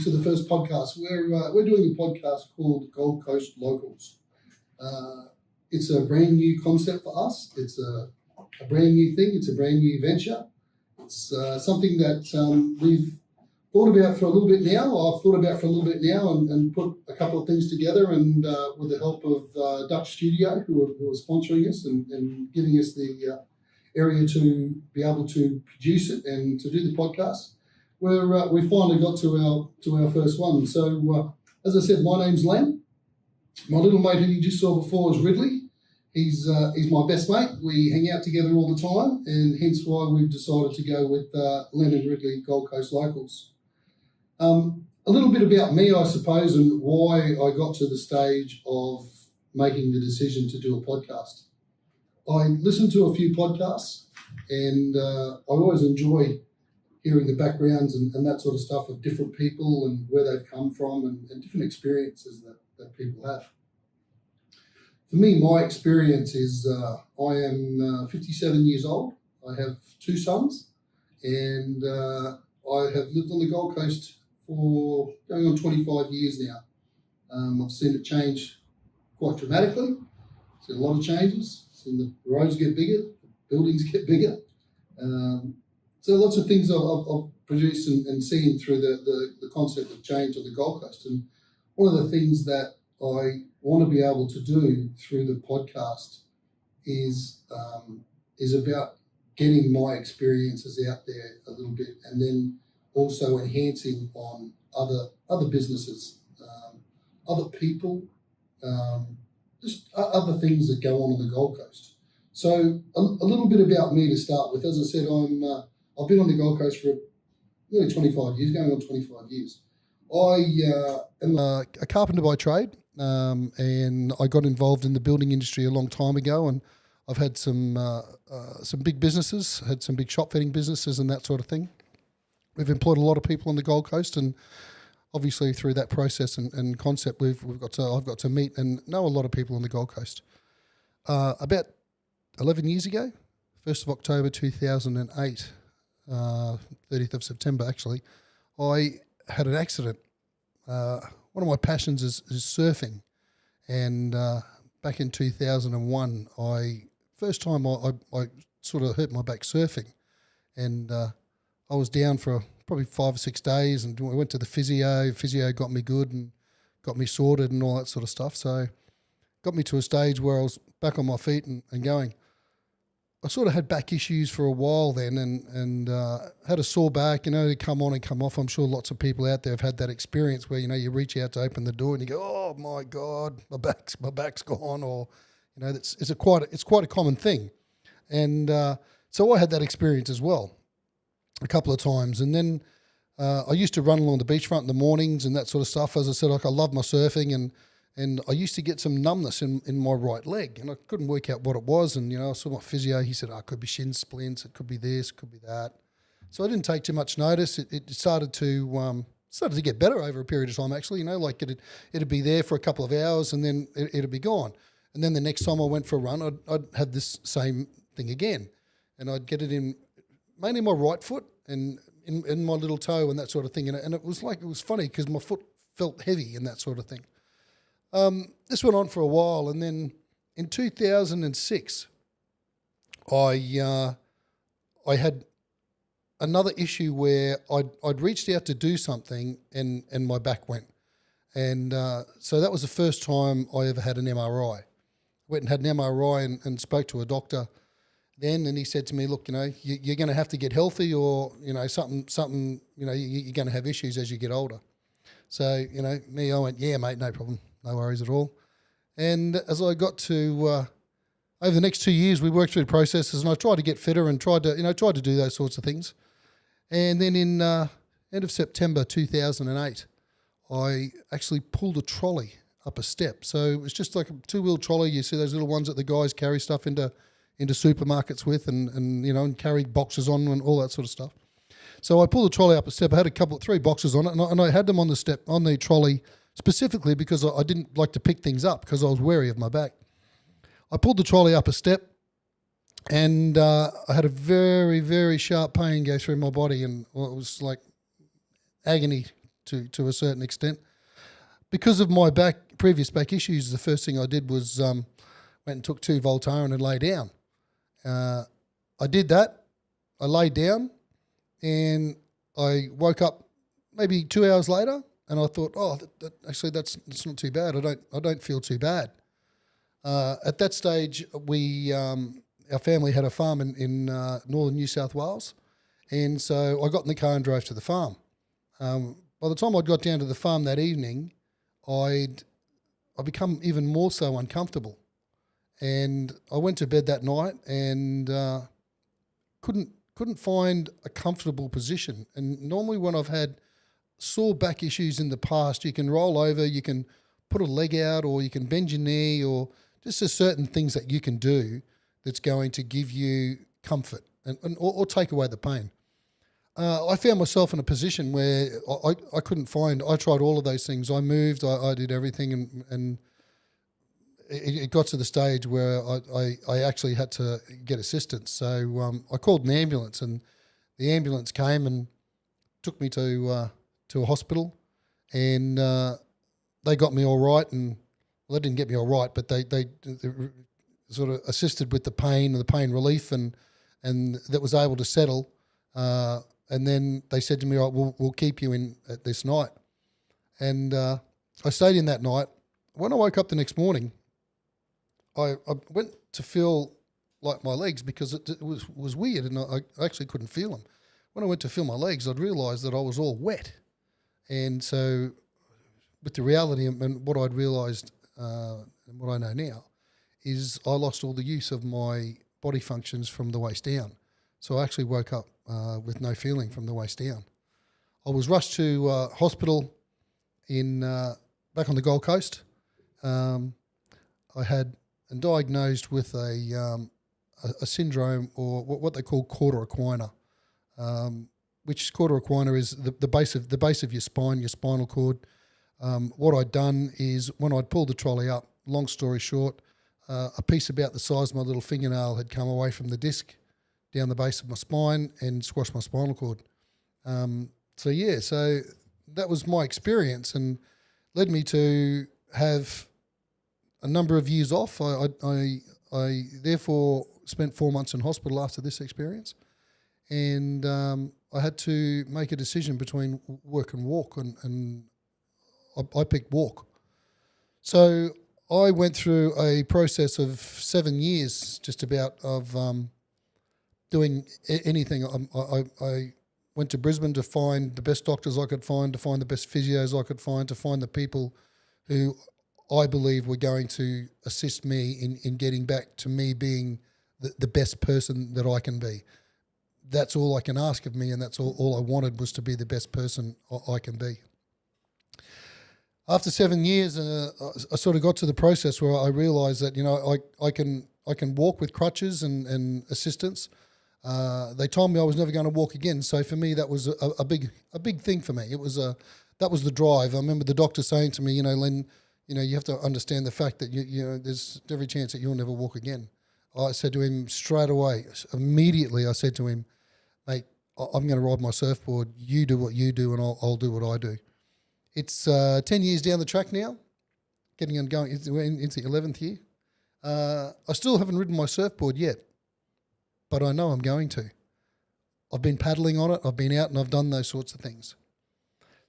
to the first podcast. We're doing a podcast called Gold Coast Locals. It's a brand new concept for us. It's a brand new thing. It's a brand new venture. It's something that we've thought about for a little bit now. I've thought about for a little bit now and put a couple of things together, and with the help of Dutch Studio, who are sponsoring us and giving us the area to be able to produce it and to do the podcast. We finally got to our first one. So as I said, my name's Len. My little mate who you just saw before is Ridley. He's my best mate. We hang out together all the time, and hence why we've decided to go with Len and Ridley Gold Coast Locals. A little bit about me, I suppose, and why I got to the stage of making the decision to do a podcast. I listen to a few podcasts, and I always enjoy hearing the backgrounds and that sort of stuff of different people and where they've come from and different experiences that people have. For me, my experience is I am 57 years old. I have two sons, and I have lived on the Gold Coast for going on 25 years now. I've seen it change quite dramatically. Seen a lot of changes. Seen the roads get bigger, the buildings get bigger. So lots of things I've produced and seen through the concept of change on the Gold Coast. And one of the things that I want to be able to do through the podcast is about getting my experiences out there a little bit, and then also enhancing on other businesses, other people, just other things that go on the Gold Coast. So a little bit about me to start with. As I said, I've been on the Gold Coast for nearly 25 years, going on 25 years. I am a carpenter by trade, and I got involved in the building industry a long time ago, and I've had some big businesses, had some big shop fitting businesses and that sort of thing. We've employed a lot of people on the Gold Coast, and obviously through that process and concept, I've got to meet and know a lot of people on the Gold Coast. About 11 years ago, 1st of October 2008, 30th of September actually, I had an accident. One of my passions is surfing, and back in 2001, first time I sort of hurt my back surfing, and I was down for probably 5 or 6 days, and we went to the physio. Physio got me good and got me sorted and all that sort of stuff. So got me to a stage where I was back on my feet and going. I sort of had back issues for a while then, and had a sore back, to come on and come off. I'm sure lots of people out there have had that experience where, you reach out to open the door and you go, oh my God, my back's gone, or, it's quite a common thing. And so I had that experience as well a couple of times. And then I used to run along the beachfront in the mornings and that sort of stuff. As I said, I love my surfing, and I used to get some numbness in my right leg, and I couldn't work out what it was. And, I saw my physio. He said, it could be shin splints, it could be this, it could be that. So I didn't take too much notice. It started to get better over a period of time, actually. Like it'd be there for a couple of hours, and then it'd be gone. And then the next time I went for a run, I'd have this same thing again. And I'd get it in mainly my right foot and in my little toe and that sort of thing. And it was funny because my foot felt heavy and that sort of thing. This went on for a while, and then in 2006, I had another issue where I'd reached out to do something and my back went. And so that was the first time I ever had an MRI. Went and had an MRI and spoke to a doctor then, and he said to me, look, you're going to have to get healthy, or, something, you're going to have issues as you get older. So, I went, yeah, mate, no problem. No worries at all. And as I got to, over the next 2 years, we worked through processes, and I tried to get fitter and tried to do those sorts of things. And then in end of September 2008, I actually pulled a trolley up a step. So it was just like a two-wheel trolley. You see those little ones that the guys carry stuff into supermarkets with, and carry boxes on and all that sort of stuff. So I pulled the trolley up a step. I had 3 boxes on it, and I had them on the trolley specifically because I didn't like to pick things up because I was wary of my back. I pulled the trolley up a step, and I had a very, very sharp pain go through my body, and it was like agony to a certain extent. Because of my previous back issues, the first thing I did was went and took 2 Voltaren and lay down. I did that. I laid down and I woke up maybe 2 hours later, and I thought, actually that's not too bad. I don't feel too bad. At that stage, our family had a farm in northern New South Wales, and so I got in the car and drove to the farm. By the time I got down to the farm that evening, I become even more so uncomfortable, and I went to bed that night and couldn't find a comfortable position. And normally when I've had sore back issues in the past, you can roll over, you can put a leg out, or you can bend your knee, or just there's certain things that you can do that's going to give you comfort or take away the pain. I found myself in a position where I couldn't find. I tried all of those things. I moved. I did everything, and it got to the stage where I actually had to get assistance. So I called an ambulance, and the ambulance came and took me to a hospital, and they got me all right. And well, they didn't get me all right, but they sort of assisted with the pain and the pain relief, and that was able to settle. And then they said to me, "Right, we'll keep you in at this night." And I stayed in that night. When I woke up the next morning, I went to feel like my legs, because it was weird, and I actually couldn't feel them. When I went to feel my legs, I'd realised that I was all wet. And so with the reality and what I'd realised and what I know now is I lost all the use of my body functions from the waist down. So I actually woke up with no feeling from the waist down. I was rushed to hospital back on the Gold Coast. I had and diagnosed with a syndrome, or what they call cauda equina, which cauda equina is the base of your spine, your spinal cord. What I'd done is, when I'd pulled the trolley up, long story short, a piece about the size of my little fingernail had come away from the disc down the base of my spine and squashed my spinal cord. So that was my experience, and led me to have a number of years off. I therefore spent 4 months in hospital after this experience, and I had to make a decision between work and walk, and I picked walk. So I went through a process of 7 years, just about, of doing anything. I went to Brisbane to find the best doctors I could find, to find the best physios I could find, to find the people who I believe were going to assist me in getting back to me being the best person that I can be. That's all I can ask of me, and that's all I wanted, was to be the best person I can be. After 7 years, I sort of got to the process where I realised that, I can walk with crutches and assistance. They told me I was never going to walk again, so for me that was a big thing for me. That was the drive. I remember the doctor saying to me, Len, you have to understand the fact that there's every chance that you'll never walk again. I said to him straight away, immediately, I said to him, mate, I'm going to ride my surfboard. You do what you do, and I'll do what I do. It's 10 years down the track now, getting and going into the 11th year. I still haven't ridden my surfboard yet, but I know I'm going to. I've been paddling on it. I've been out and I've done those sorts of things.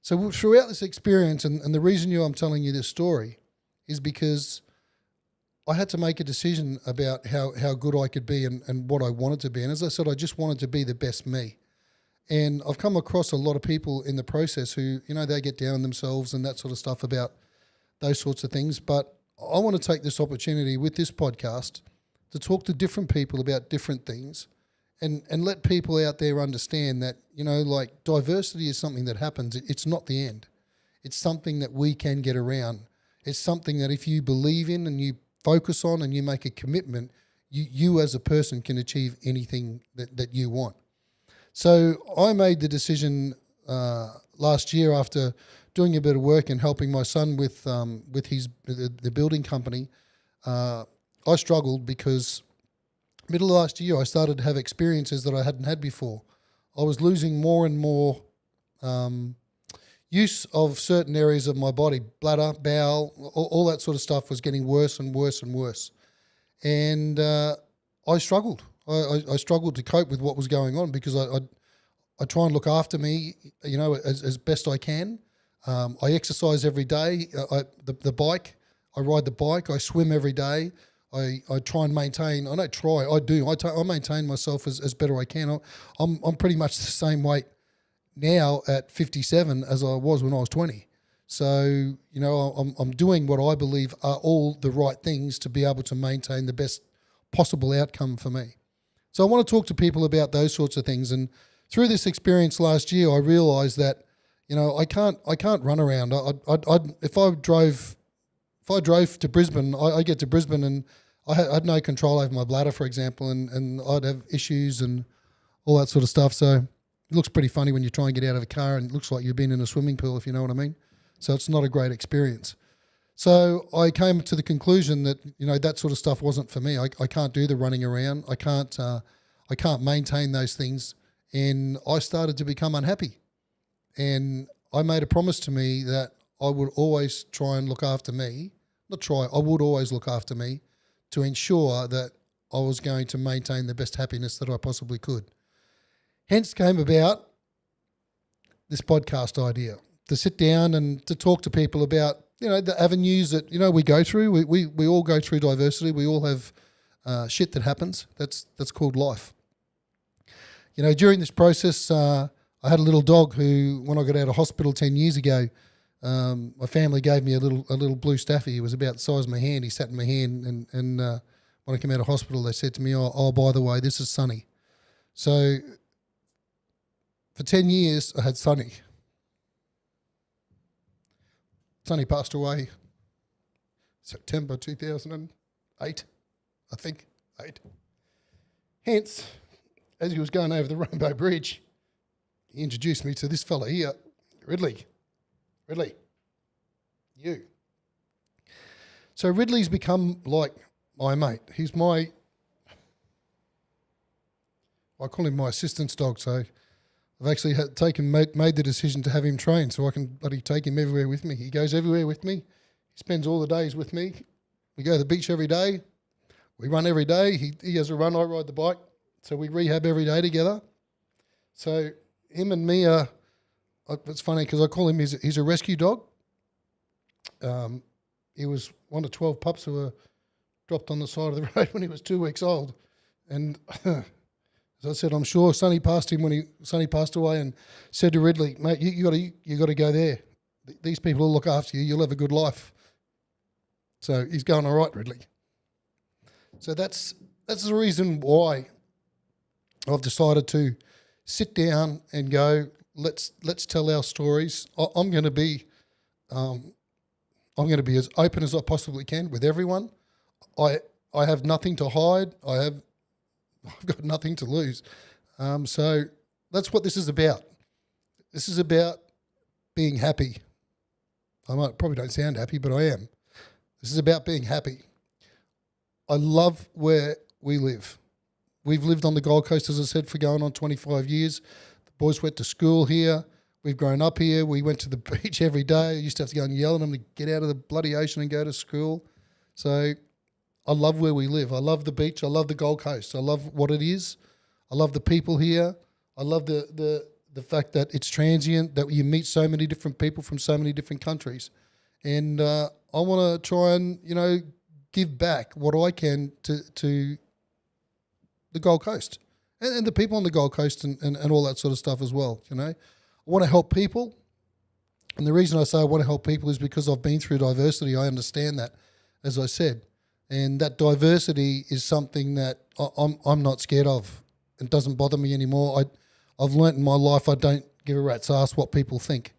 So throughout this experience, and the reason I'm telling you this story is because I had to make a decision about how good I could be and what I wanted to be. And as I said, I just wanted to be the best me. And I've come across a lot of people in the process who, they get down themselves and that sort of stuff about those sorts of things. But I want to take this opportunity with this podcast to talk to different people about different things and let people out there understand that, diversity is something that happens. It's not the end. It's something that we can get around. It's something that if you believe in and you focus on and you make a commitment, you as a person can achieve anything that you want. So I made the decision last year, after doing a bit of work and helping my son with the building company. I struggled because middle of last year I started to have experiences that I hadn't had before. I was losing more and more use of certain areas of my body, bladder, bowel, all that sort of stuff was getting worse and worse and worse. And I struggled. I struggled to cope with what was going on because I try and look after me, as best I can. I exercise every day. The bike, I ride the bike. I swim every day. I try and maintain. I don't try. I do. I maintain myself as better I can. I'm pretty much the same weight now at 57 as I was when I was 20. So I'm doing what I believe are all the right things to be able to maintain the best possible outcome for me. So I want to talk to people about those sorts of things. And through this experience last year, I realised that I can't run around. If I drove to Brisbane, I get to Brisbane and I had no control over my bladder, for example, and I'd have issues and all that sort of stuff. So it looks pretty funny when you try and get out of a car and it looks like you've been in a swimming pool, if you know what I mean. So it's not a great experience. So I came to the conclusion that that sort of stuff wasn't for me. I can't do the running around. I can't maintain those things, and I started to become unhappy. And I made a promise to me that I would always try and look after me. I would always look after me to ensure that I was going to maintain the best happiness that I possibly could. Hence came about this podcast idea, to sit down and to talk to people about, the avenues that, we go through. We all go through diversity. We all have shit that happens. That's called life. During this process, I had a little dog who, when I got out of hospital 10 years ago, my family gave me a little blue staffy. He was about the size of my hand. He sat in my hand, and when I came out of hospital, they said to me, oh, by the way, this is Sonny. So for 10 years, I had Sonny. Sonny passed away September 2008, I think, 8. Hence, as he was going over the Rainbow Bridge, he introduced me to this fella here, Ridley, you. So Ridley's become like my mate. He's I call him my assistance dog, so I've actually made the decision to have him trained so I can bloody take him everywhere with me. He goes everywhere with me. He spends all the days with me. We go to the beach every day. We run every day. He has a run, I ride the bike. So we rehab every day together. So him and me it's funny because I call him, he's a rescue dog. He was one of 12 pups who were dropped on the side of the road when he was 2 weeks old. And as I said, I'm sure Sonny passed away and said to Ridley, mate, you got to go there. These people will look after you. You'll have a good life. So he's going all right, Ridley. So that's the reason why I've decided to sit down and go, let's tell our stories. I'm going to be as open as I possibly can with everyone. I have nothing to hide. I've got nothing to lose. So that's what this is about. This is about being happy. Probably don't sound happy, but I am. This is about being happy. I love where we live. We've lived on the Gold Coast, as I said, for going on 25 years. The boys went to school here. We've grown up here. We went to the beach every day. I used to have to go and yell at them to get out of the bloody ocean and go to school. So I love where we live. I love the beach. I love the Gold Coast. I love what it is. I love the people here. I love the fact that it's transient, that you meet so many different people from so many different countries. And I want to try and, give back what I can to the Gold Coast and the people on the Gold Coast and all that sort of stuff as well, I want to help people. And the reason I say I want to help people is because I've been through diversity. I understand that, as I said. And that diversity is something that I'm not scared of. It doesn't bother me anymore. I've learnt in my life I don't give a rat's ass what people think.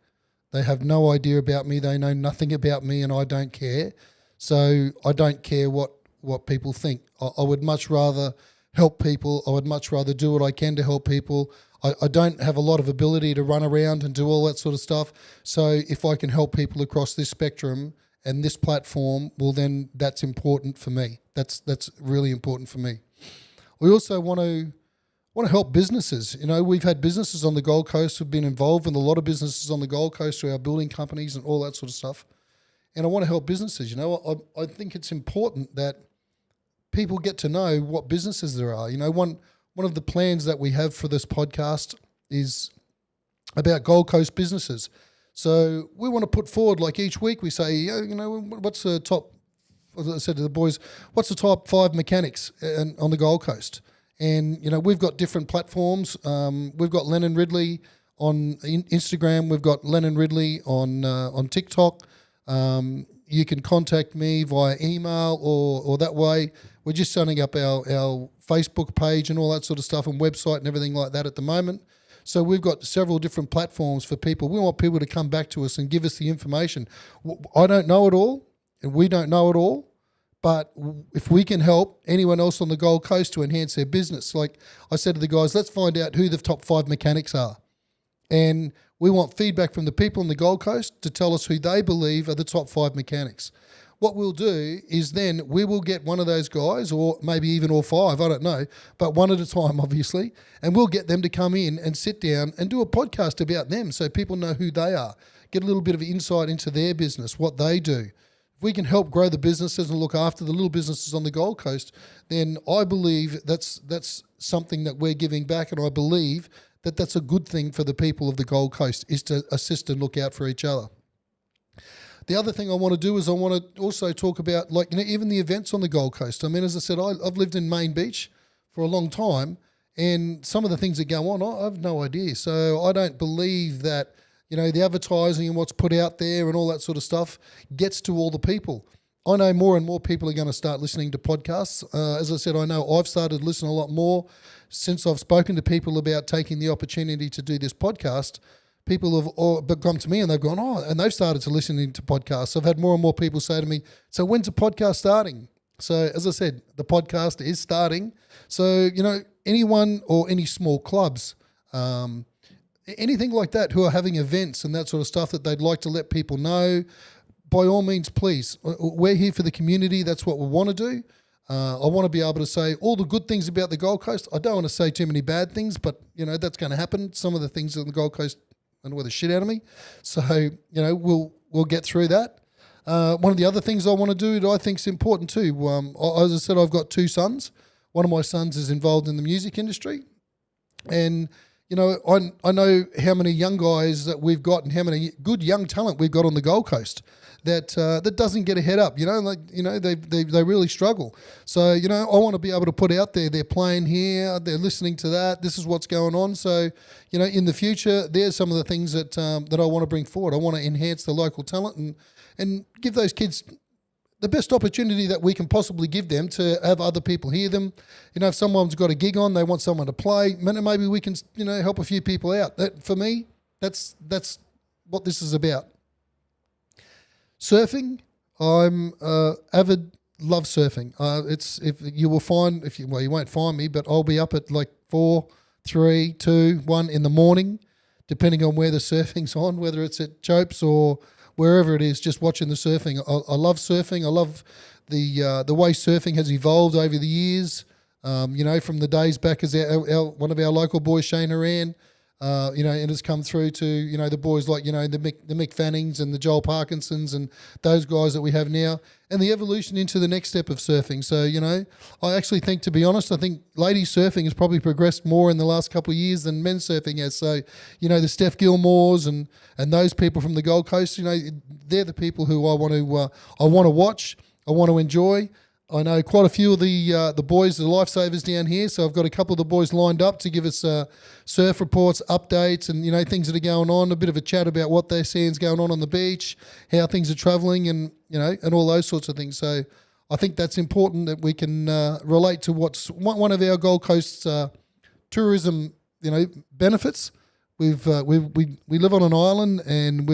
They have no idea about me. They know nothing about me, and I don't care. So I don't care what people think. I would much rather help people. I would much rather do what I can to help people. I don't have a lot of ability to run around and do all that sort of stuff. So if I can help people across this spectrum and this platform, well, then that's important for me. That's really important for me. We also want want to help businesses. You know, we've had businesses on the Gold Coast who've been involved with a lot of businesses on the Gold Coast through our building companies and all that sort of stuff. And I want to help businesses. You know, I think it's important that people get to know what businesses there are. You know, one of the plans that we have for this podcast is about Gold Coast businesses. So we want to put forward, like each week we say, you know, what's the top, as I said to the boys, what's the top 5 mechanics on the Gold Coast? And, you know, we've got different platforms. We've got Lennon Ridley on Instagram. We've got Lennon Ridley on TikTok. You can contact me via email or that way. We're just setting up our Facebook page and all that sort of stuff and website and everything like that at the moment. So we've got several different platforms for people. We want people to come back to us and give us the information. I don't know it all, and we don't know it all, but if we can help anyone else on the Gold Coast to enhance their business, like I said to the guys, let's find out who the top 5 mechanics are. And we want feedback from the people on the Gold Coast to tell us who they believe are the top 5 mechanics. What we'll do is then we will get one of those guys, or maybe even all 5, I don't know, but one at a time, obviously, and we'll get them to come in and sit down and do a podcast about them so people know who they are, get a little bit of insight into their business, what they do. If we can help grow the businesses and look after the little businesses on the Gold Coast, then I believe that's something that we're giving back, and I believe that that's a good thing for the people of the Gold Coast, is to assist and look out for each other. The other thing I want to do is I want to also talk about, like, you know, even the events on the Gold Coast. I mean, as I said, I've lived in Main Beach for a long time, and some of the things that go on, I have no idea. So I don't believe that, you know, the advertising and what's put out there and all that sort of stuff gets to all the people. I know more and more people are going to start listening to podcasts. As I said, I know I've started listening a lot more since I've spoken to people about taking the opportunity to do this podcast. People have come to me and they've gone, and they've started to listen to podcasts. I've had more and more people say to me, so when's the podcast starting? So as I said, the podcast is starting. So, you know, anyone or any small clubs, anything like that who are having events and that sort of stuff that they'd like to let people know, by all means, please. We're here for the community. That's what we want to do. I want to be able to say all the good things about the Gold Coast. I don't want to say too many bad things, but, you know, that's going to happen. Some of the things on the Gold Coast annoy the shit out of me. So, you know, we'll get through that. One of the other things I want to do that I think is important too, as I said, I've got 2 sons. One of my sons is involved in the music industry. And, you know, I know how many young guys that we've got and how many good young talent we've got on the Gold Coast that doesn't get a head up, you know, like, you know, they really struggle. So, you know, I want to be able to put out there, they're playing here, they're listening to that, this is what's going on. So, you know, in the future, there's some of the things that I want to bring forward. I want to enhance the local talent and give those kids the best opportunity that we can possibly give them to have other people hear them. You know, if someone's got a gig on, they want someone to play, maybe we can, you know, help a few people out. That, for me, that's what this is about. Surfing, I'm avid, love surfing. You won't find me, but I'll be up at like 4, 3, 2, 1 in the morning, depending on where the surfing's on, whether it's at Chopes or wherever it is, just watching the surfing. I love surfing. I love the way surfing has evolved over the years. You know, from the days back as one of our local boys, Shane Horan, you know, and it's come through to, you know, the boys like, you know, the Mick Fannings and the Joel Parkinsons and those guys that we have now, and the evolution into the next step of surfing. So, you know, I actually think, to be honest, I think ladies surfing has probably progressed more in the last couple of years than men's surfing has. So, you know, the Steph Gilmores and those people from the Gold Coast, you know, they're the people who I want to watch, I want to enjoy. I know quite a few of the boys, the lifesavers down here, so I've got a couple of the boys lined up to give us surf reports, updates, and, you know, things that are going on, a bit of a chat about what they're seeing is going on the beach, how things are travelling, and, you know, and all those sorts of things. So I think that's important that we can relate to what's one of our Gold Coast's tourism, you know, benefits. We live on an island, and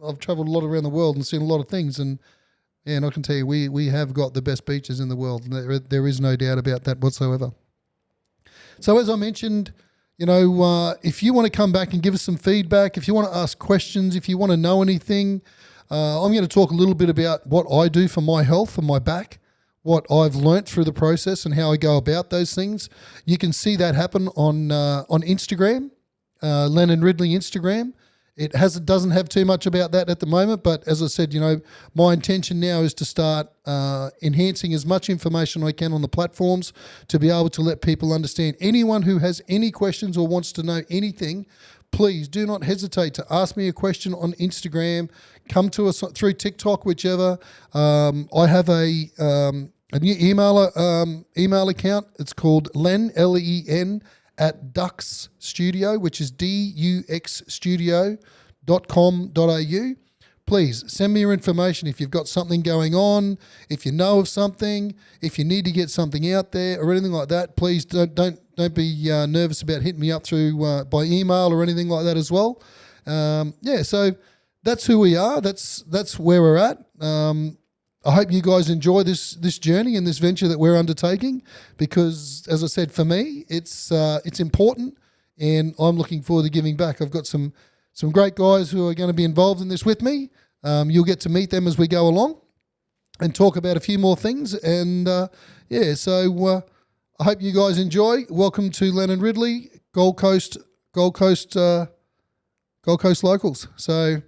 I've travelled a lot around the world and seen a lot of things, and I can tell you, we have got the best beaches in the world. There is no doubt about that whatsoever. So as I mentioned, you know, if you want to come back and give us some feedback, if you want to ask questions, if you want to know anything, I'm going to talk a little bit about what I do for my health, for my back, what I've learnt through the process and how I go about those things. You can see that happen on Instagram, Lennon Ridley Instagram. It doesn't have too much about that at the moment, but as I said, my intention now is to start enhancing as much information I can on the platforms to be able to let people understand. Anyone who has any questions or wants to know anything, please do not hesitate to ask me a question on Instagram. Come to us through TikTok, whichever. I have a new email account. It's called Len, Len, at Dux Studio, which is duxstudio.com.au. Please send me your information if you've got something going on, if you know of something, if you need to get something out there or anything like that. Please don't be nervous about hitting me up through by email or anything like that as well. So that's who we are. That's where we're at. I hope you guys enjoy this journey and this venture that we're undertaking, because, as I said, for me, it's important, and I'm looking forward to giving back. I've got some great guys who are going to be involved in this with me. You'll get to meet them as we go along and talk about a few more things. And so I hope you guys enjoy. Welcome to Lennon Ridley, Gold Coast locals. So,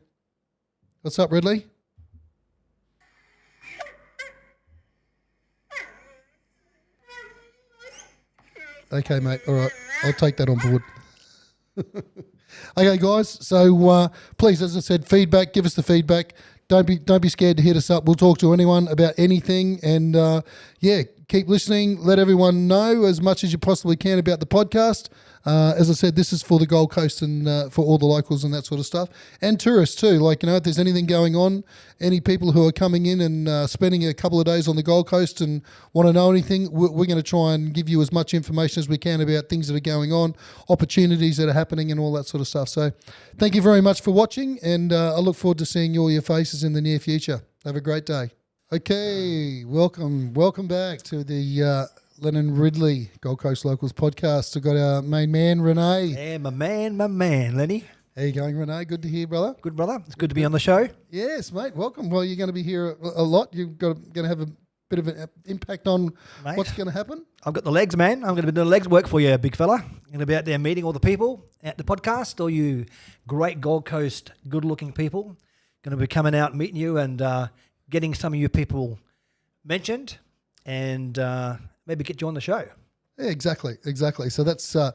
what's up, Ridley? Okay, mate. All right. I'll take that on board. Okay, guys. So please, as I said, feedback. Give us the feedback. Don't be scared to hit us up. We'll talk to anyone about anything. And keep listening. Let everyone know as much as you possibly can about the podcast. As I said, this is for the Gold Coast and for all the locals and that sort of stuff, and tourists too. Like, if there's anything going on, any people who are coming in and spending a couple of days on the Gold Coast and want to know anything, we're going to try and give you as much information as we can about things that are going on, opportunities that are happening, and all that sort of stuff. So, thank you very much for watching, and I look forward to seeing all your faces in the near future. Have a great day. Okay, welcome back to the Lennon Ridley Gold Coast Locals podcast. We've got our main man, Renee. Yeah, my man, Lenny. How you going, Renee? Good to hear, brother. Good, brother. It's good to be on the show. Yes, mate. Welcome. Well, you're going to be here a lot. You're going to have a bit of an impact on what's going to happen. I've got the legs, man. I'm going to be doing legs work for you, big fella. I'm going to be out there meeting all the people at the podcast, all you great Gold Coast good-looking people. Going to be coming out, meeting you, and getting some of you people mentioned, and maybe get you on the show. Yeah, exactly. So that's our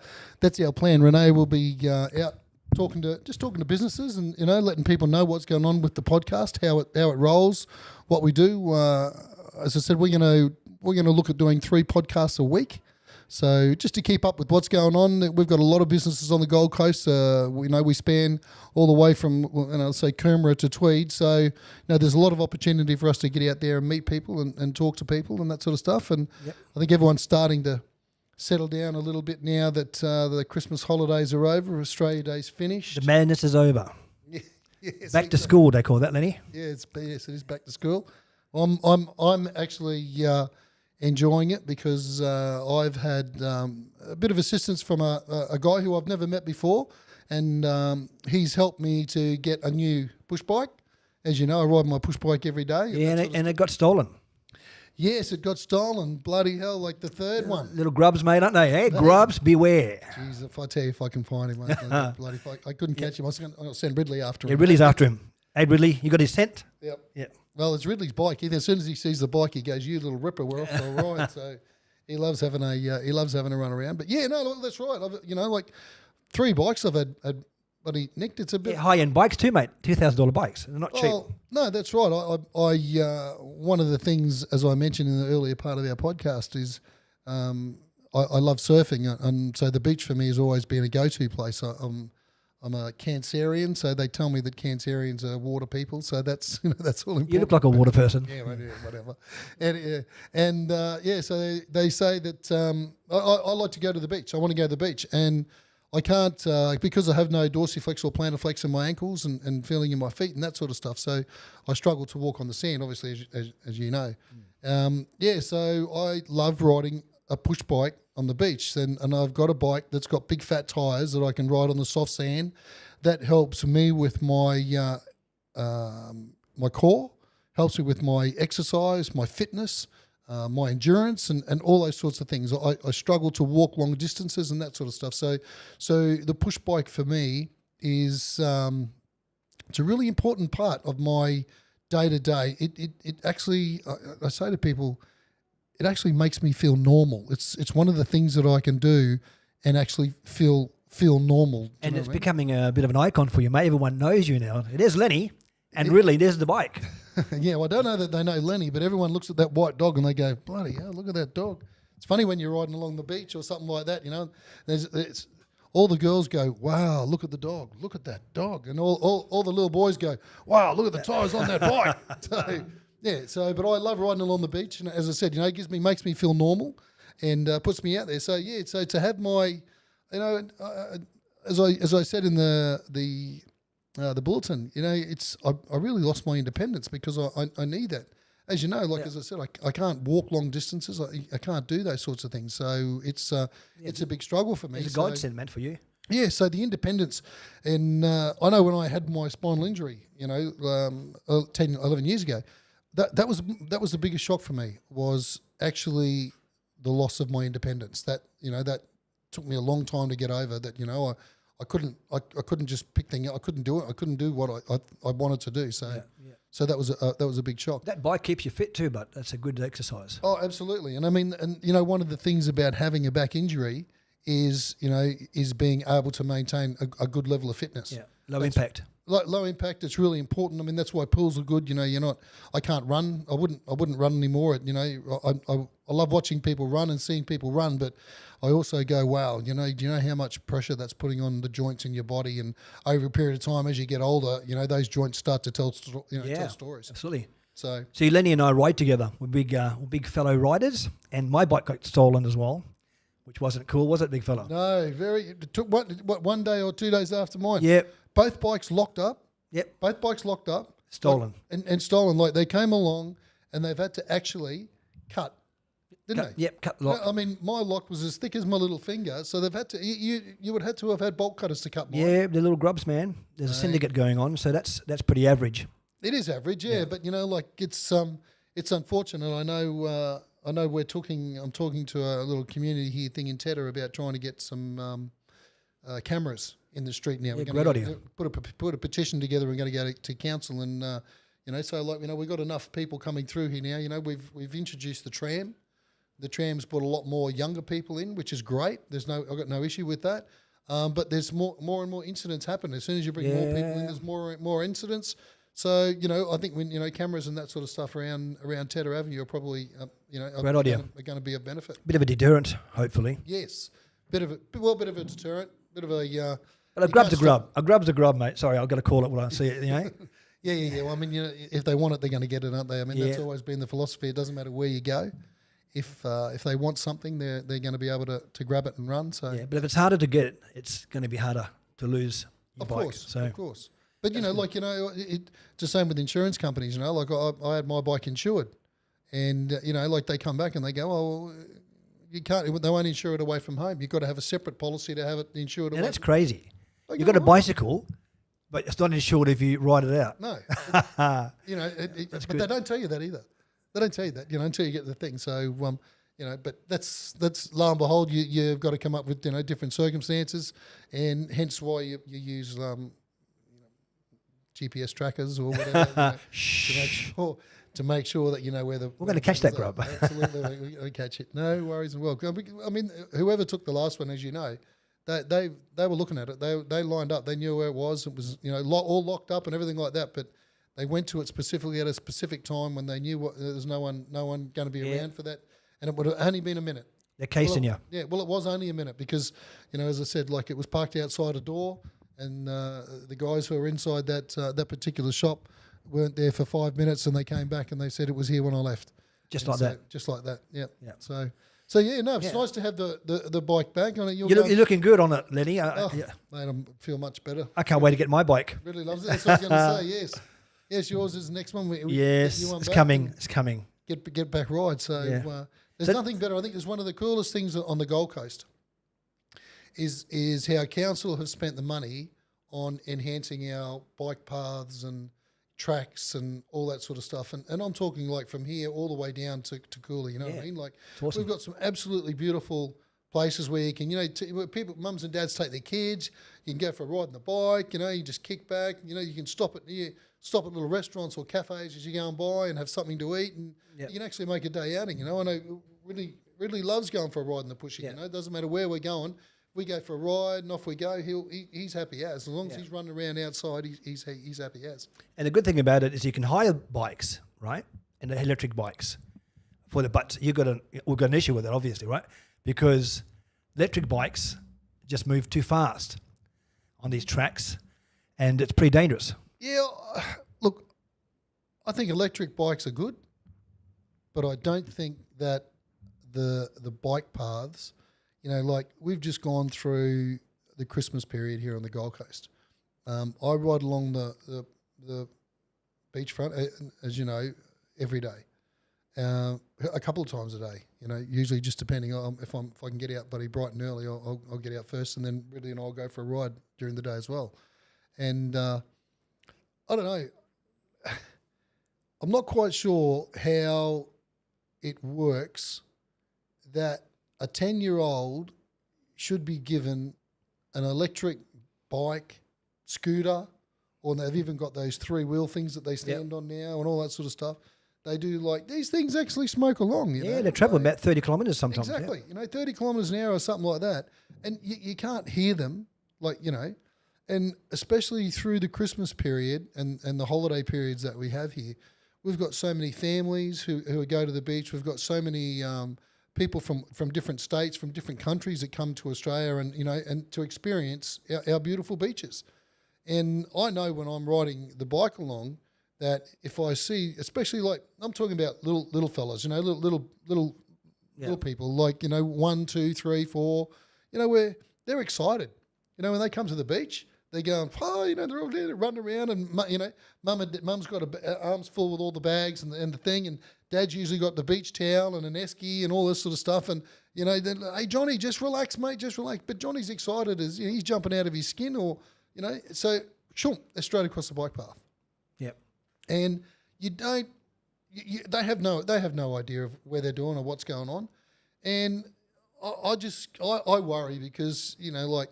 plan. Renee will be out talking to businesses and letting people know what's going on with the podcast, how it rolls, what we do. As I said, we're gonna look at doing 3 podcasts a week. So just to keep up with what's going on, we've got a lot of businesses on the Gold Coast. We span all the way from, say, Coomera to Tweed. So, there's a lot of opportunity for us to get out there and meet people and talk to people and that sort of stuff. And I think everyone's starting to settle down a little bit now that the Christmas holidays are over. Australia Day's finished. The madness is over. Yes, back to school, they call that, Lenny. Yes, it is back to school. I'm actually enjoying it because I've had a bit of assistance from a guy who I've never met before, and he's helped me to get a new push bike. As you know, I ride my push bike every day. Yeah, and it got stolen. Yes, it got stolen. Bloody hell, like the third one. Little grubs, mate, aren't they? Hey, grubs, beware. Jeez, if I tell you if I can find him, mate, bloody, I couldn't catch him. I'll send Ridley after him. Yeah, Ridley's after him. Hey, Ridley, you got his scent? Yep. Yeah. Well, it's Ridley's bike. As soon as he sees the bike, he goes, "You little ripper, we're off for a ride." So he loves having a run around. But yeah, no, that's right. Like 3 bikes I've had bloody nicked. It's a bit high-end bikes too, mate. $2,000 bikes. They're not cheap. No, that's right. I one of the things, as I mentioned in the earlier part of our podcast, is I love surfing, and so the beach for me has always been a go-to place. I'm a Cancerian, so they tell me that Cancerians are water people. So that's that's all important. You look like a water person. Yeah, whatever. So they say that I like to go to the beach. I want to go to the beach, and I can't because I have no dorsiflex or plantarflex in my ankles and feeling in my feet and that sort of stuff. So I struggle to walk on the sand, obviously, as you know. So I love riding a push bike on the beach, and I've got a bike that's got big fat tyres that I can ride on the soft sand. That helps me with my my core, helps me with my exercise, my fitness. my endurance and all those sorts of things. I struggle to walk long distances and that sort of stuff. So the push bike for me is it's a really important part of my day to day. It actually, I say to people, it actually makes me feel normal. It's one of the things that I can do and actually feel normal. And it's becoming a bit of an icon for you, mate. Everyone knows you now. It is Lenny, and really, there's the bike. Yeah, well, I don't know that they know Lenny, but everyone looks at that white dog and they go, bloody hell, look at that dog. It's funny when you're riding along the beach or something like that, it's all the girls go, wow, look at the dog, look at that dog. And all the little boys go, wow, look at the tyres on that bike. But I love riding along the beach. And as I said, it makes me feel normal and puts me out there. So to have my, as I said in the bulletin, I really lost my independence because I need that. As you know, as I said, I can't walk long distances. I can't do those sorts of things. So it's a big strugple for me. It's a godsend, man, for you. Yeah, so the independence, and I know when I had my spinal injury, 10, 11 years ago, that was the biggest shock for me, was actually the loss of my independence. That took me a long time to get over. That I couldn't just pick things up. I couldn't do it. I couldn't do what I wanted to do. So so that was a big shock. That bike keeps you fit too, but that's a good exercise. Oh, absolutely. And I mean, one of the things about having a back injury is being able to maintain a good level of fitness. Yeah, low impact. Low impact. It's really important. I mean, that's why pools are good. I can't run. I wouldn't run anymore. I love watching people run and seeing people run, but I also go, wow, do you know how much pressure that's putting on the joints in your body? And over a period of time, as you get older, those joints start to tell stories. Absolutely. So, see, Lenny and I ride together. We're big fellow riders, and my bike got stolen as well, which wasn't cool, was it, big fella? No, it took what 1 day or 2 days after mine. Yep. Both bikes locked up. Yep. Both bikes locked up. Stolen. And stolen. Like, they came along and they've had to actually cut, didn't they? Yep, cut the lock. I mean, my lock was as thick as my little finger, so they've had to. You would have to have had bolt cutters to cut mine. Yeah, the little grubs, man. There's a syndicate going on, so that's pretty average. It is average, yeah. But it's unfortunate. I know we're talking. I'm talking to a little community here thing in Tedder about trying to get some cameras in the street now. Yeah, great idea. Put a petition together and going to go to council and we've got enough people coming through here now. We've introduced the tram. The tram's brought a lot more younger people in, which is great. I've got no issue with that. But there's more and more incidents happen. As soon as you bring more people in, there's more incidents. So I think when cameras and that sort of stuff around Tedder Avenue are probably great idea. Are going to be a benefit. Bit of a deterrent, hopefully. Yes, bit of a deterrent, bit of a. But a grub's a grub. A grub's a grub, mate. Sorry, I've got to call it when I see it. Yeah. Well, I mean, if they want it, they're going to get it, aren't they? I mean, that's always been the philosophy. It doesn't matter where you go. If they want something, they're going to be able to grab it and run. So yeah, but if it's harder to get it, it's going to be harder to lose your bike. Of course. But it's the same with insurance companies. Like I had my bike insured, and they come back and they go, oh, you can't. They won't insure it away from home. You've got to have a separate policy to have it insured. Now that's crazy. You've got a bicycle, but it's not insured if you ride it out. No, but they don't tell you that either. They don't tell you that, until you get the thing. So, but that's lo and behold, you've got to come up with different circumstances, and hence why you use GPS trackers or whatever to make sure that you know where the. We're going to catch that grub. Absolutely, we catch it. No worries and welcome. I mean, whoever took the last one, as you know. They were looking at it. They lined up. They knew where it was. It was all locked up and everything like that. But they went to it specifically at a specific time when they knew there was no one going to be around for that, and it would have only been a minute. They're casing you. Yeah. Well, it was only a minute because as I said, it was parked outside a door, and the guys who were inside that particular shop weren't there for 5 minutes, and they came back and they said it was here when I left. Just like that. Just like that. Yeah. So it's nice to have the bike back. You're looking good on it, Lenny. Mate, I feel much better. I can't wait to get my bike. Really loves it. That's what I was going to say. Yes, yours is the next one. It's coming. It's coming. Get back ride. So there's nothing better. I think it's one of the coolest things on the Gold Coast is how council have spent the money on enhancing our bike paths and tracks and all that sort of stuff. And I'm talking like from here all the way down to Cooley, you know what I mean? Like awesome. we've got some absolutely beautiful places where you can, you know, where people, mums and dads take their kids, you can go for a ride on the bike, you know, you just kick back, you know, you can stop at little restaurants or cafes as you go and by and have something to eat, and you can actually make a day outing, you know. I know really loves going for a ride in the Pushy, you know, it doesn't matter where we're going. We go for a ride and off we go. He's happy as long as he's running around outside. He's happy as. And the good thing about it is you can hire bikes, right, and the electric bikes but we've got an issue with it, obviously, right, because electric bikes just move too fast on these tracks, and it's pretty dangerous. Yeah, look, I think electric bikes are good, but I don't think that the bike paths. You know, like we've just gone through the Christmas period here on the Gold Coast. I ride along the beachfront, as you know, every day, a couple of times a day. You know, usually just depending on if I can get out, buddy, bright and early, I'll get out first, and then really, and I'll go for a ride during the day as well. And I don't know, I'm not quite sure how it works that a 10-year-old should be given an electric bike, scooter, or they've even got those 3-wheel things that they stand on now and all that sort of stuff. They do, like, these things actually smoke along, you know. They travel about 30 kilometres sometimes. Exactly. You know, 30 kilometres an hour or something like that. And you can't hear them, like, you know, and especially through the Christmas period and the holiday periods that we have here, we've got so many families who go to the beach. We've got so many people from different states, from different countries that come to Australia and, you know, and to experience our beautiful beaches. And I know when I'm riding the bike along that if I see, especially like, I'm talking about little fellas, you know, little people, like, you know, 1, 2, 3, 4, you know, where they're excited. You know, when they come to the beach, they're going, oh, you know, they're all there running around, and, you know, mum's got arms full with all the bags and the thing, and dad's usually got the beach towel and an esky and all this sort of stuff. And, you know, then, hey, Johnny, just relax, mate, just relax. But Johnny's excited as, you know, he's jumping out of his skin, or, you know, so, sure, they're straight across the bike path. Yep. And you don't, they have no idea of where they're doing or what's going on. And I worry because, you know, like,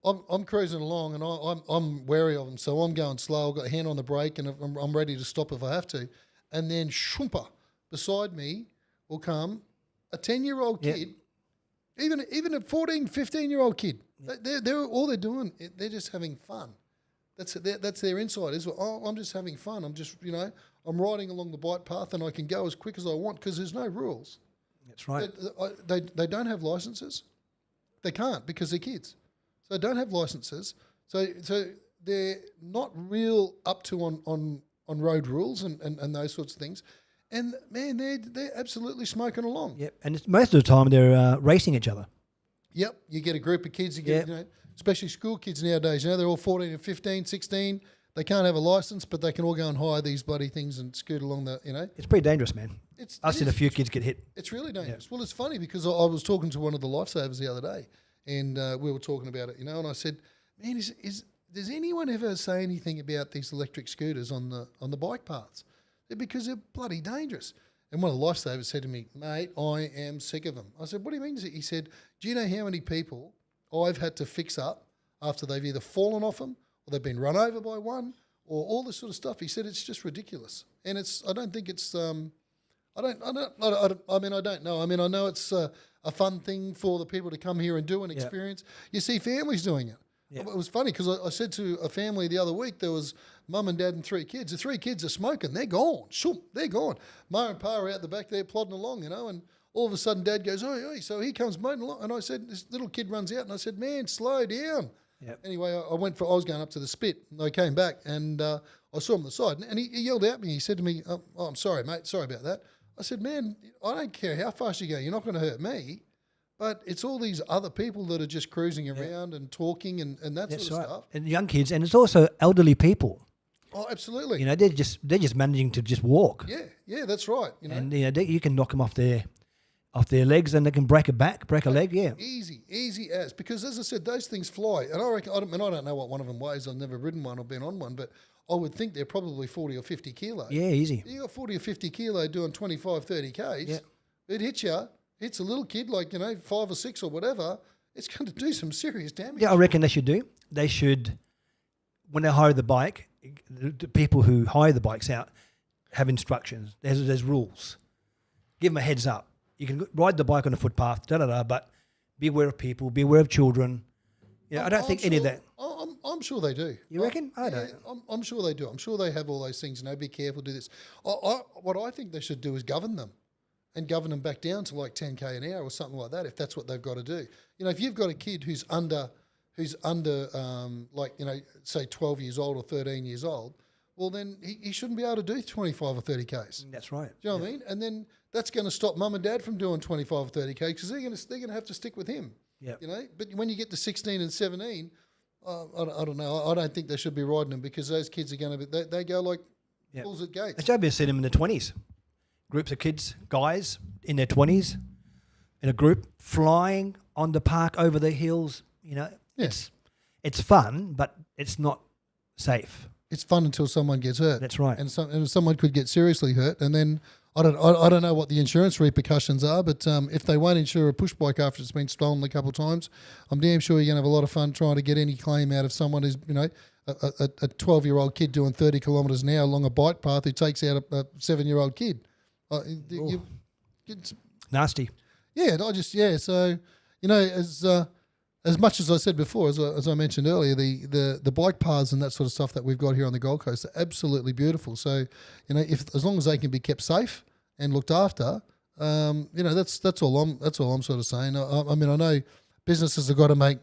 I'm cruising along and I'm wary of them, so I'm going slow. I've got a hand on the brake and I'm ready to stop if I have to. And then shumpa, beside me will come a 10-year-old kid, even a 14, 15-year-old kid. They're all they're doing, they're just having fun. That's their insight. Is, oh, I'm just having fun. I'm just, you know, I'm riding along the bike path and I can go as quick as I want because there's no rules. That's right. They don't have licenses. They can't because they're kids. So they don't have licenses. So they're not real up to on road rules and those sorts of things. And man, they're absolutely smoking along. Yep. And most of the time they're racing each other. Yep. You get a group of kids, you know, especially school kids nowadays, you know, they're all 14 and 15, 16. They can't have a license, but they can all go and hire these bloody things and scoot along the, you know. It's pretty dangerous, man. I've seen a few kids get hit. It's really dangerous. Well, it's funny because I was talking to one of the lifesavers the other day, and we were talking about it, you know, and I said, man, does anyone ever say anything about these electric scooters on the bike paths? Because they're bloody dangerous. And one of the lifesavers said to me, mate, I am sick of them. I said, what do you mean? He said, do you know how many people I've had to fix up after they've either fallen off them or they've been run over by one or all this sort of stuff? He said, it's just ridiculous. And I don't think it's, I mean, I don't know. I mean, I know it's a fun thing for the people to come here and do and experience. You see families doing it. It was funny because I said to a family the other week, there was mum and dad and 3 kids. The 3 kids are smoking. They're gone. Shoop, they're gone. Ma and Pa are out the back there plodding along, you know, and all of a sudden dad goes, oi. So he comes motoring along. And I said, this little kid runs out and I said, man, slow down. Yep. Anyway, I was going up to the spit and I came back and I saw him on the side and he yelled at me. He said to me, oh, I'm sorry, mate. Sorry about that. I said, man, I don't care how fast you go. You're not going to hurt me. But it's all these other people that are just cruising around and talking and that sort of stuff. And young kids, and it's also elderly people. Oh, absolutely. You know, they're just managing to just walk. Yeah, that's right. You know, and you know, you can knock them off their legs, and they can break a leg. Yeah, easy as, because as I said, those things fly. And I reckon, I don't know what one of them weighs. I've never ridden one or been on one, but I would think they're probably 40 or 50 kilos. Yeah, easy. You got 40 or 50 kilo doing 25, 30 Ks. Yeah. It hits you. Hits a little kid like, 5 or 6 or whatever. It's going to do some serious damage. Yeah, I reckon they should do. They should, when they hire the bike, the people who hire the bikes out have instructions. There's rules. Give them a heads up. You can ride the bike on a footpath, but be aware of people, be aware of children. I don't think any of that. I'm sure they do. You reckon? I don't. I'm sure they do. I'm sure they have all those things. Be careful, do this. What I think they should do is govern them, and govern them back down to like 10k an hour or something like that. If that's what they've got to do. If you've got a kid who's under, say 12 years old or 13 years old, well then he shouldn't be able to do 25 or 30 Ks. That's right. Do you know what I mean? And then that's going to stop mum and dad from doing 25 or 30 Ks because they're going to have to stick with him. Yeah. But when you get to 16 and 17, I don't know. I don't think they should be riding them because those kids are going to be. They go like bulls at gates. I've been seeing them in the 20s. Groups of kids, guys in their 20s, in a group flying on the park over the hills. It's fun, but it's not safe. It's fun until someone gets hurt. That's right. And someone could get seriously hurt, and then I don't know what the insurance repercussions are, but if they won't insure a push bike after it's been stolen a couple of times, I'm damn sure you're going to have a lot of fun trying to get any claim out of someone who's a 12-year-old kid doing 30 kilometres an hour along a bike path who takes out a 7-year-old kid. Nasty. Yeah, So as much as I said before, as I mentioned earlier, the bike paths and that sort of stuff that we've got here on the Gold Coast are absolutely beautiful. So, as long as they can be kept safe and looked after, that's all I'm sort of saying. I mean, I know businesses have got to make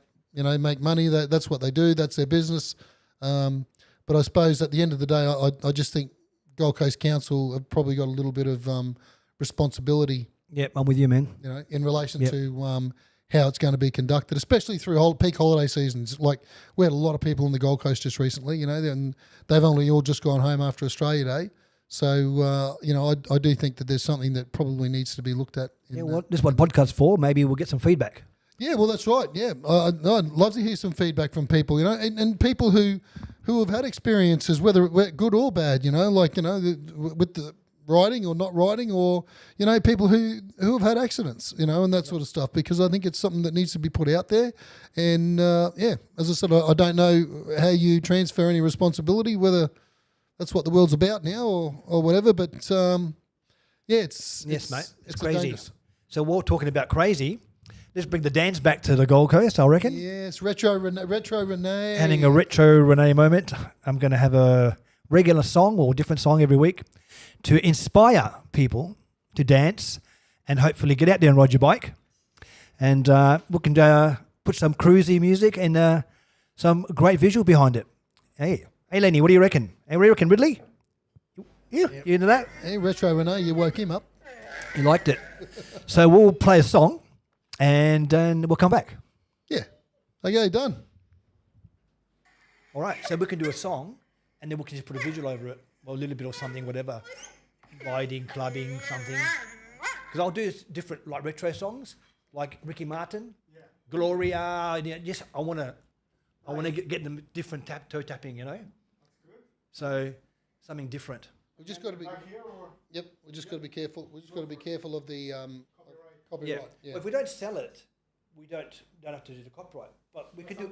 money. That's what they do. That's their business. But I suppose at the end of the day, I just think Gold Coast Council have probably got a little bit of responsibility. Yep, I'm with you, man. In relation to how it's going to be conducted, especially through peak holiday seasons. Like we had a lot of people in the Gold Coast just recently, and they've only all just gone home after Australia Day. So, I do think that there's something that probably needs to be looked at. This is what podcast's for. Maybe we'll get some feedback. Yeah, well, that's right. Yeah, I'd love to hear some feedback from people, and people who have had experiences, whether good or bad, with the riding or not riding, or people who have had accidents, and that sort of stuff, because I think it's something that needs to be put out there. And as I said, I don't know how you transfer any responsibility, whether that's what the world's about now or whatever, but it's mate, it's crazy. dangerous. So we're talking about crazy. Let's bring the dance back to the Gold Coast, I reckon. Yes, retro Renee. Having a retro Renee moment. I'm going to have a regular song or different song every week to inspire people to dance and hopefully get out there and ride your bike. And we can put some cruisy music and some great visual behind it. Hey, Lenny, what do you reckon? Hey, what do you reckon, Ridley? Yeah, you into that? Hey, retro Renee, you woke him up. He liked it. So we'll play a song and then we'll come back. Yeah. Okay, done. All right, so we can do a song and then we can just put a visual over it, or a little bit or something, whatever. Riding, clubbing, something. Because I'll do different, like retro songs, like Ricky Martin, Gloria. I want to get them different toe tapping, That's good. So something different. We just got to be. Yep, we just got to be careful. We just got to be careful of the copyright. Yeah. Well, if we don't sell it, we don't have to do the copyright. But we could do.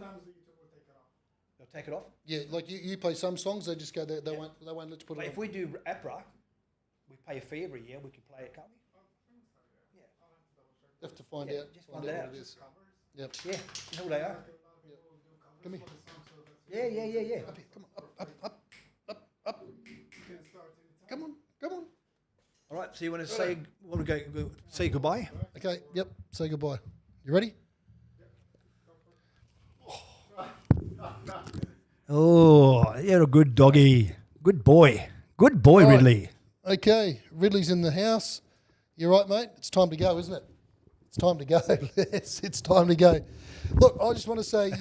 They'll take it off. Yeah, like you play some songs, they just go there. They won't let you put but it. If we do APRA, we pay a fee every year. We can play it, can't we? Yeah. Have to find out. Just find out what it is. Yep. Yeah, you know what they are. Come here. Yeah. Up here. Come on. Up. Come on. All right. So you want to go say goodbye? Okay. Yep. Say goodbye. You ready? Oh, you're a good doggy. Good boy. Good boy, Right. Ridley. Okay. Ridley's in the house. You're right, mate. It's time to go, isn't it? It's time to go. Yes, it's time to go. Look, I just want to say,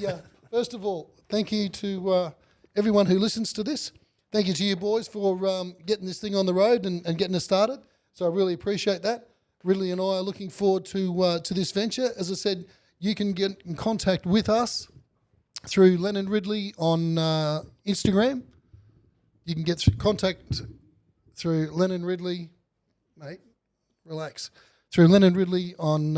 first of all, thank you to everyone who listens to this. Thank you to you boys for getting this thing on the road and getting us started. So I really appreciate that. Ridley and I are looking forward to this venture. As I said, you can get in contact with us through Len and Ridley on Instagram. you can get contact through Lennon Ridley, mate. Relax. Through Lennon Ridley on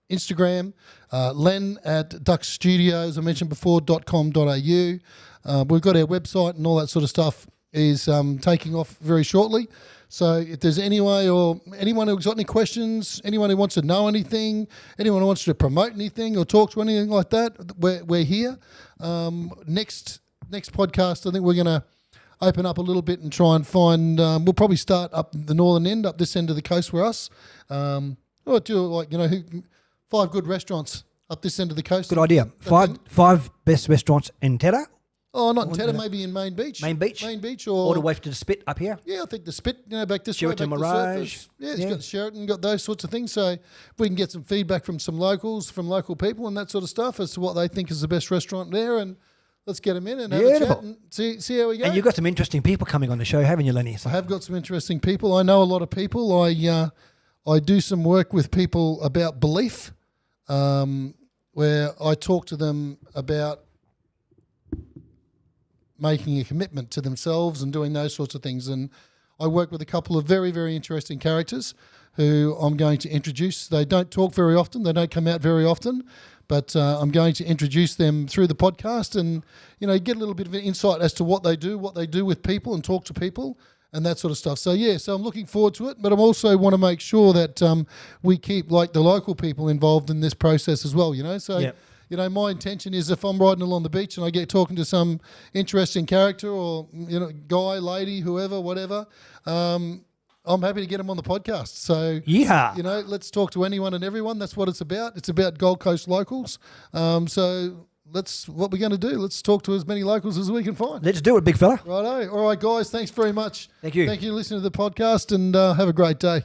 Instagram, Len at Duck Studios, I mentioned before, .com.au. We've got our website and all that sort of stuff is taking off very shortly. So if there's anyone who's got any questions, anyone who wants to know anything, anyone who wants to promote anything or talk to anything like that, we're here. Next podcast, I think we're going to open up a little bit and try and find. We'll probably start up the northern end, up this end of the coast for us. Or do 5 good restaurants up this end of the coast. Good idea. Five best restaurants in Tedder. Oh, not in Tedder, maybe in Main Beach. Main Beach, or all the way to the Spit up here. Yeah, I think the Spit, back this Sheraton way, back Mirage. to the surface. Yeah, it's got Sheraton, got those sorts of things. So if we can get some feedback from some locals, from local people and that sort of stuff as to what they think is the best restaurant there, and let's get them in and have a chat and see how we go. And you've got some interesting people coming on the show, haven't you, Lenny? I have got some interesting people. I know a lot of people. I do some work with people about belief, where I talk to them about making a commitment to themselves and doing those sorts of things. And I work with a couple of very, very interesting characters who I'm going to introduce. They don't talk very often. They don't come out very often. But I'm going to introduce them through the podcast and, get a little bit of an insight as to what they do with people and talk to people and that sort of stuff. So I'm looking forward to it, but I also want to make sure that we keep the local people involved in this process as well, So, yep. My intention is if I'm riding along the beach and I get talking to some interesting character or, guy, lady, whoever, whatever, I'm happy to get them on the podcast. So, let's talk to anyone and everyone. That's what it's about. It's about Gold Coast locals. So what we're going to do. Let's talk to as many locals as we can find. Let's do it, big fella. Righto. All right, guys. Thanks very much. Thank you. Thank you for listening to the podcast and have a great day.